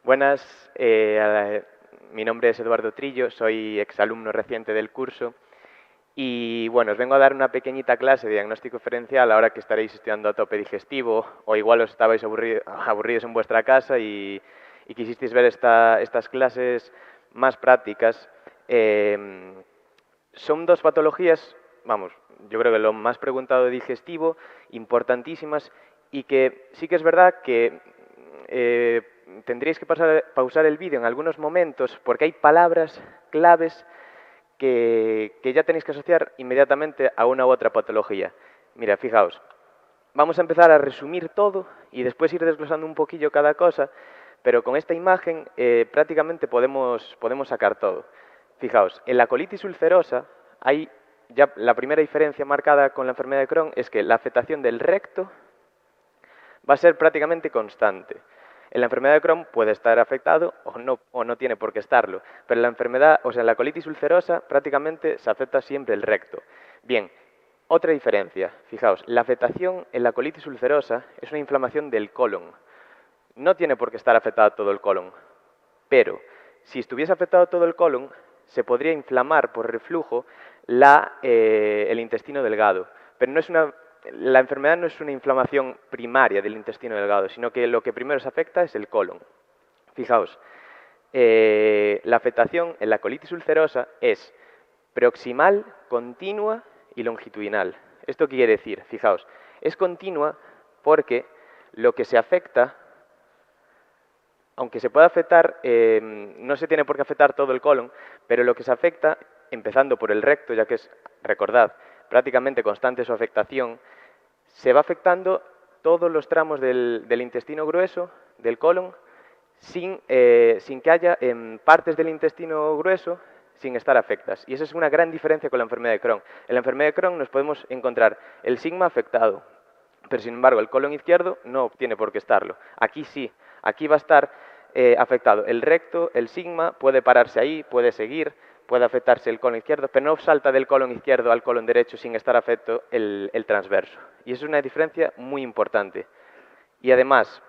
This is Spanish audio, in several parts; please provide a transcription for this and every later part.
Buenas, mi nombre es Eduardo Trillo, soy exalumno reciente del curso y bueno, os vengo a dar una pequeñita clase de diagnóstico diferencial ahora que estaréis estudiando a tope digestivo o igual os estabais aburridos en vuestra casa y quisisteis ver estas clases más prácticas. Son dos patologías, vamos, yo creo que lo más preguntado de digestivo, importantísimas y que sí que es verdad que tendríais que pausar el vídeo en algunos momentos porque hay palabras claves que ya tenéis que asociar inmediatamente a una u otra patología. Mira, fijaos, vamos a empezar a resumir todo y después ir desglosando un poquillo cada cosa, pero con esta imagen prácticamente podemos sacar todo. Fijaos, en la colitis ulcerosa hay ya la primera diferencia marcada con la enfermedad de Crohn es que la afectación del recto va a ser prácticamente constante. En la enfermedad de Crohn puede estar afectado o no tiene por qué estarlo, pero en la enfermedad, o sea, en la colitis ulcerosa prácticamente se afecta siempre el recto. Bien, otra diferencia, fijaos, la afectación en la colitis ulcerosa es una inflamación del colon. No tiene por qué estar afectado todo el colon, pero si estuviese afectado todo el colon, se podría inflamar por reflujo el intestino delgado. Pero la enfermedad no es una inflamación primaria del intestino delgado, sino que lo que primero se afecta es el colon. Fijaos, la afectación en la colitis ulcerosa es proximal, continua y longitudinal. ¿Esto qué quiere decir? Fijaos, es continua porque lo que se afecta, aunque se pueda afectar, no se tiene por qué afectar todo el colon, pero lo que se afecta, empezando por el recto, ya que es, recordad, prácticamente constante su afectación, se va afectando todos los tramos del intestino grueso, del colon, sin que haya partes del intestino grueso sin estar afectadas. Y esa es una gran diferencia con la enfermedad de Crohn. En la enfermedad de Crohn nos podemos encontrar el sigma afectado, pero sin embargo el colon izquierdo no tiene por qué estarlo. Aquí sí, aquí va a estar afectado el recto, el sigma, puede pararse ahí, puede seguir, puede afectarse el colon izquierdo, pero no salta del colon izquierdo al colon derecho sin estar afecto el transverso. Y eso es una diferencia muy importante. Y además,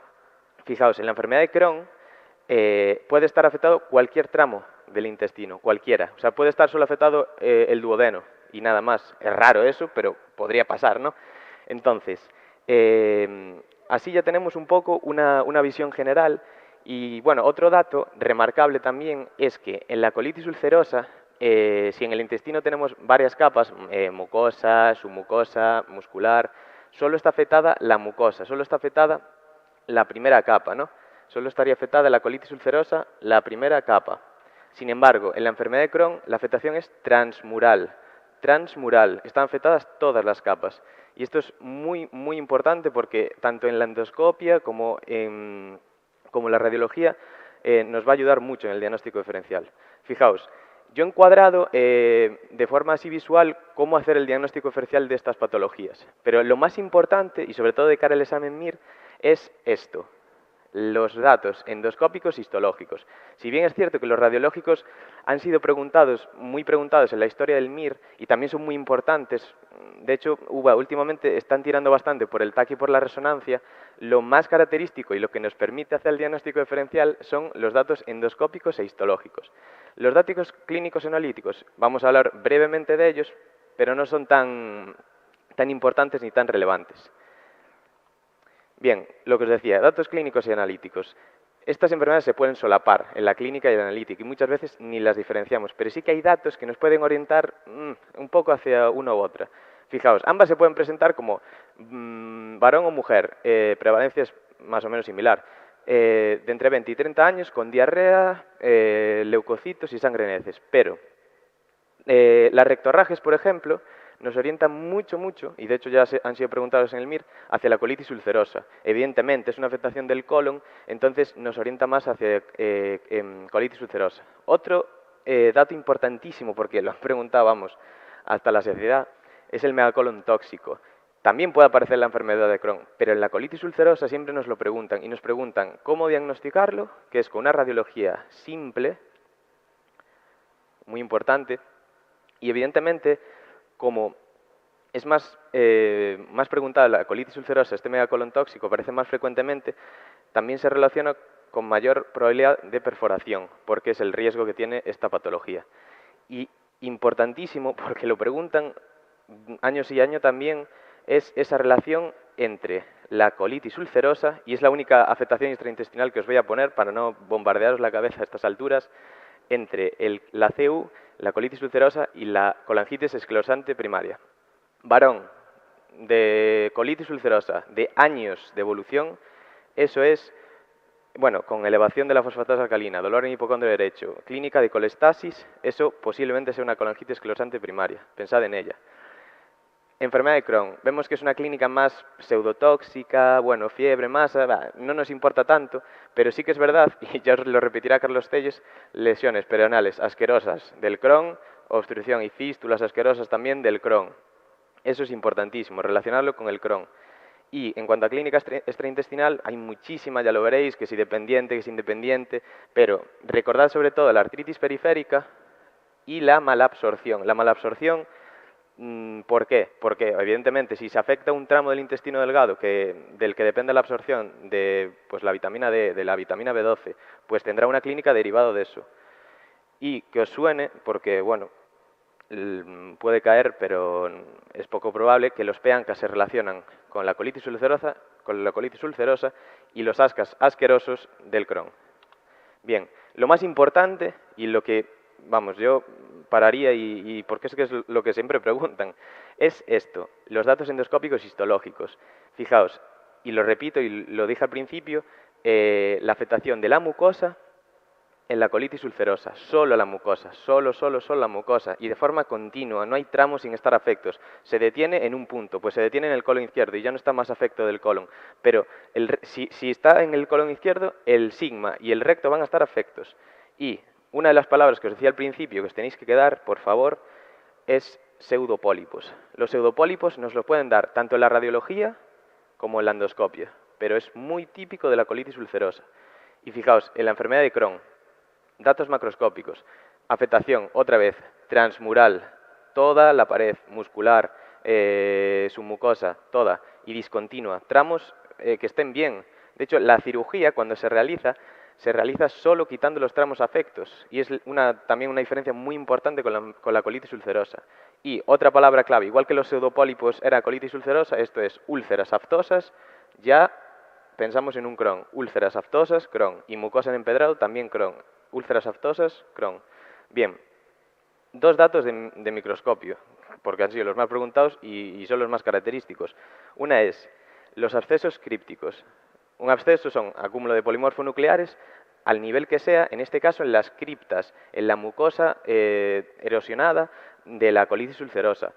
fijaos, en la enfermedad de Crohn puede estar afectado cualquier tramo del intestino, cualquiera. O sea, puede estar solo afectado el duodeno y nada más. Es raro eso, pero podría pasar, ¿no? Entonces, así ya tenemos un poco una visión general. Y bueno, otro dato remarcable también es que en la colitis ulcerosa, si en el intestino tenemos varias capas, mucosa, submucosa, muscular, solo está afectada la mucosa, solo está afectada la primera capa, ¿no? Solo estaría afectada la colitis ulcerosa la primera capa. Sin embargo, en la enfermedad de Crohn la afectación es transmural. Transmural, están afectadas todas las capas. Y esto es muy, muy importante porque tanto en la endoscopia como en la radiología nos va a ayudar mucho en el diagnóstico diferencial. Fijaos, yo he encuadrado de forma así visual cómo hacer el diagnóstico diferencial de estas patologías. Pero lo más importante, y sobre todo de cara al examen MIR, es esto: los datos endoscópicos histológicos. Si bien es cierto que los radiológicos han sido muy preguntados en la historia del MIR y también son muy importantes, de hecho, últimamente están tirando bastante por el TAC y por la resonancia, lo más característico y lo que nos permite hacer el diagnóstico diferencial son los datos endoscópicos e histológicos. Los datos clínicos analíticos, vamos a hablar brevemente de ellos, pero no son tan importantes ni tan relevantes. Bien, lo que os decía, datos clínicos y analíticos. Estas enfermedades se pueden solapar en la clínica y en la analítica y muchas veces ni las diferenciamos, pero sí que hay datos que nos pueden orientar un poco hacia una u otra. Fijaos, ambas se pueden presentar como varón o mujer, prevalencia es más o menos similar, de entre 20 y 30 años con diarrea, leucocitos y sangre en heces, pero las rectorragias, por ejemplo, nos orientan mucho, y de hecho ya han sido preguntados en el MIR, hacia la colitis ulcerosa. Evidentemente es una afectación del colon, entonces nos orienta más hacia colitis ulcerosa. Otro dato importantísimo, porque lo han preguntado, vamos, hasta la saciedad, es el megacolon tóxico. También puede aparecer la enfermedad de Crohn, pero en la colitis ulcerosa siempre nos lo preguntan, y nos preguntan cómo diagnosticarlo, que es con una radiología simple, muy importante, y evidentemente, como es más preguntada la colitis ulcerosa, este megacolon tóxico aparece más frecuentemente, también se relaciona con mayor probabilidad de perforación, porque es el riesgo que tiene esta patología. Y importantísimo, porque lo preguntan año sí año también, es esa relación entre la colitis ulcerosa, y es la única afectación extraintestinal que os voy a poner para no bombardearos la cabeza a estas alturas, entre la CU, la colitis ulcerosa y la colangitis esclerosante primaria. Varón de colitis ulcerosa de años de evolución, eso es, bueno, con elevación de la fosfatasa alcalina, dolor en hipocondrio derecho, clínica de colestasis, eso posiblemente sea una colangitis esclerosante primaria. Pensad en ella. Enfermedad de Crohn. Vemos que es una clínica más pseudotóxica, bueno, fiebre, masa, no nos importa tanto, pero sí que es verdad, y ya os lo repetirá Carlos Telles, lesiones perianales asquerosas del Crohn, obstrucción y fístulas asquerosas también del Crohn. Eso es importantísimo, relacionarlo con el Crohn. Y en cuanto a clínica extraintestinal, hay muchísima, ya lo veréis, que es dependiente, que es independiente, pero recordad sobre todo la artritis periférica y la malabsorción. La malabsorción, ¿por qué? Porque evidentemente si se afecta un tramo del intestino delgado del que depende la absorción de pues, la vitamina D, de la vitamina B12, pues tendrá una clínica derivado de eso. Y que os suene, porque bueno, puede caer, pero es poco probable, que los PEANCA se relacionan con la colitis ulcerosa y los ascas asquerosos del Crohn. Bien, lo más importante y lo que, vamos, yo pararía y porque es que es lo que siempre preguntan, es esto, los datos endoscópicos histológicos. Fijaos, y lo repito y lo dije al principio, la afectación de la mucosa en la colitis ulcerosa, solo la mucosa, solo la mucosa, y de forma continua, no hay tramos sin estar afectos. Se detiene en un punto, pues se detiene en el colon izquierdo y ya no está más afecto del colon. Pero si está en el colon izquierdo, el sigma y el recto van a estar afectos. Y una de las palabras que os decía al principio que os tenéis que quedar, por favor, es pseudopólipos. Los pseudopólipos nos lo pueden dar tanto en la radiología como en la endoscopia, pero es muy típico de la colitis ulcerosa. Y fijaos, en la enfermedad de Crohn, datos macroscópicos. Afectación, otra vez, transmural. Toda la pared muscular, submucosa, toda. Y discontinua. Tramos que estén bien. De hecho, la cirugía, cuando se realiza solo quitando los tramos afectos. Y es también una diferencia muy importante con la colitis ulcerosa. Y otra palabra clave, igual que los pseudopólipos era colitis ulcerosa, esto es úlceras aftosas, ya pensamos en un Crohn. Úlceras aftosas, Crohn. Y mucosa en empedrado, también Crohn. Úlceras aftosas, Crohn. Bien, dos datos de microscopio, porque han sido los más preguntados y son los más característicos. Una es los abscesos crípticos. Un absceso son acúmulo de polimorfonucleares al nivel que sea, en este caso en las criptas, en la mucosa erosionada de la colitis ulcerosa.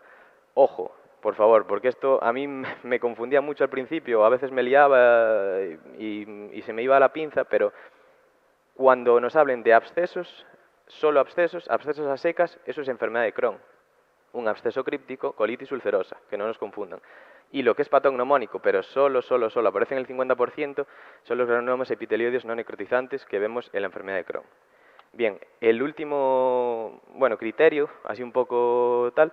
Ojo, por favor, porque esto a mí me confundía mucho al principio, a veces me liaba y se me iba a la pinza, pero cuando nos hablen de abscesos, solo abscesos a secas, eso es enfermedad de Crohn. Un absceso críptico, colitis ulcerosa, que no nos confundan. Y lo que es patognomónico, pero solo aparece en el 50%, son los granulomas epitelioides no necrotizantes que vemos en la enfermedad de Crohn. Bien, el último, criterio, así un poco tal,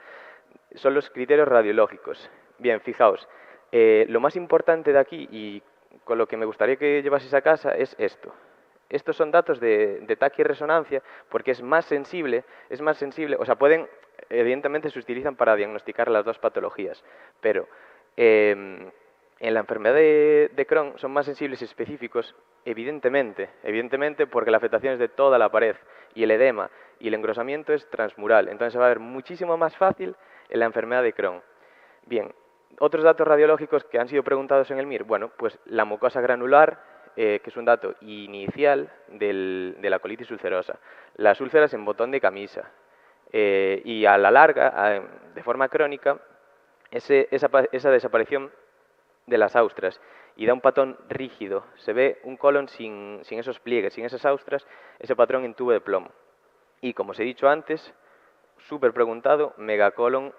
son los criterios radiológicos. Bien, fijaos, lo más importante de aquí y con lo que me gustaría que llevaseis a casa es esto. Estos son datos de taquia y resonancia porque es más sensible, o sea, evidentemente se utilizan para diagnosticar las dos patologías, pero en la enfermedad de Crohn son más sensibles y específicos, evidentemente, porque la afectación es de toda la pared y el edema y el engrosamiento es transmural, entonces se va a ver muchísimo más fácil en la enfermedad de Crohn. Bien, otros datos radiológicos que han sido preguntados en el MIR, bueno, pues la mucosa granular, que es un dato inicial de la colitis ulcerosa. Las úlceras en botón de camisa. Y a la larga, de forma crónica, esa desaparición de las austras y da un patrón rígido. Se ve un colon sin esos pliegues, sin esas austras, ese patrón en tubo de plomo. Y como os he dicho antes, súper preguntado, megacolon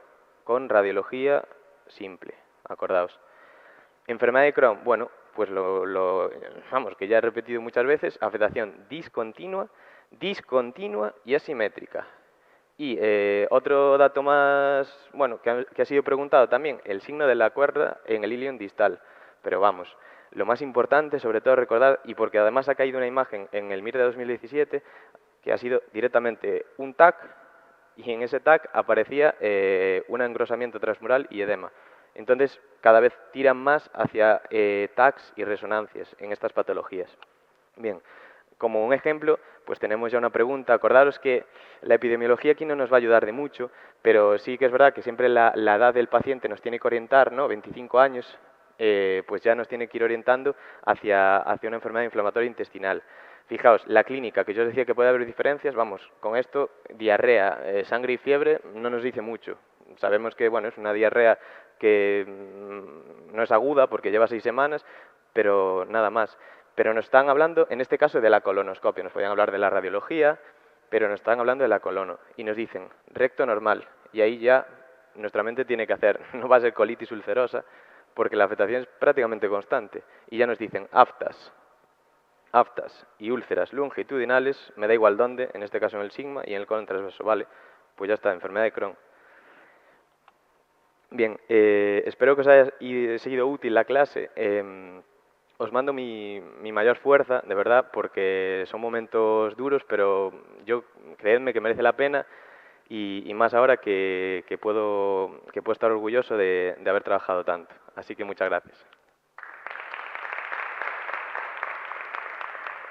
con radiología simple. Acordaos. Enfermedad de Crohn, bueno, pues vamos, que ya he repetido muchas veces, afectación discontinua y asimétrica. Y otro dato más, bueno, que ha sido preguntado también, el signo de la cuerda en el ilion distal. Pero vamos, Lo más importante, sobre todo, recordar, y porque además ha caído una imagen en el MIR de 2017, que ha sido directamente un TAC, y en ese TAC aparecía un engrosamiento transmural y edema. Entonces, cada vez tiran más hacia TACs y resonancias en estas patologías. Bien, como un ejemplo, pues tenemos ya una pregunta. Acordaros que la epidemiología aquí no nos va a ayudar de mucho, pero sí que es verdad que siempre la edad del paciente nos tiene que orientar, ¿no? 25 años, pues ya nos tiene que ir orientando hacia una enfermedad inflamatoria intestinal. Fijaos, la clínica, que yo os decía que puede haber diferencias, vamos, con esto, diarrea, sangre y fiebre, no nos dice mucho. Sabemos que, bueno, es una diarrea que no es aguda porque lleva 6 semanas, pero nada más. Pero nos están hablando, en este caso, de la colonoscopia. Nos podían hablar de la radiología, pero nos están hablando de la colono. Y nos dicen, recto normal. Y ahí ya nuestra mente tiene que hacer, no va a ser colitis ulcerosa, porque la afectación es prácticamente constante. Y ya nos dicen, aftas y úlceras longitudinales, me da igual dónde, en este caso en el sigma y en el colon transverso. Vale, pues ya está, enfermedad de Crohn. Bien, espero que os haya sido útil la clase. Os mando mi mayor fuerza, de verdad, porque son momentos duros, pero yo, creedme que merece la pena y más ahora que puedo estar orgulloso de haber trabajado tanto. Así que muchas gracias.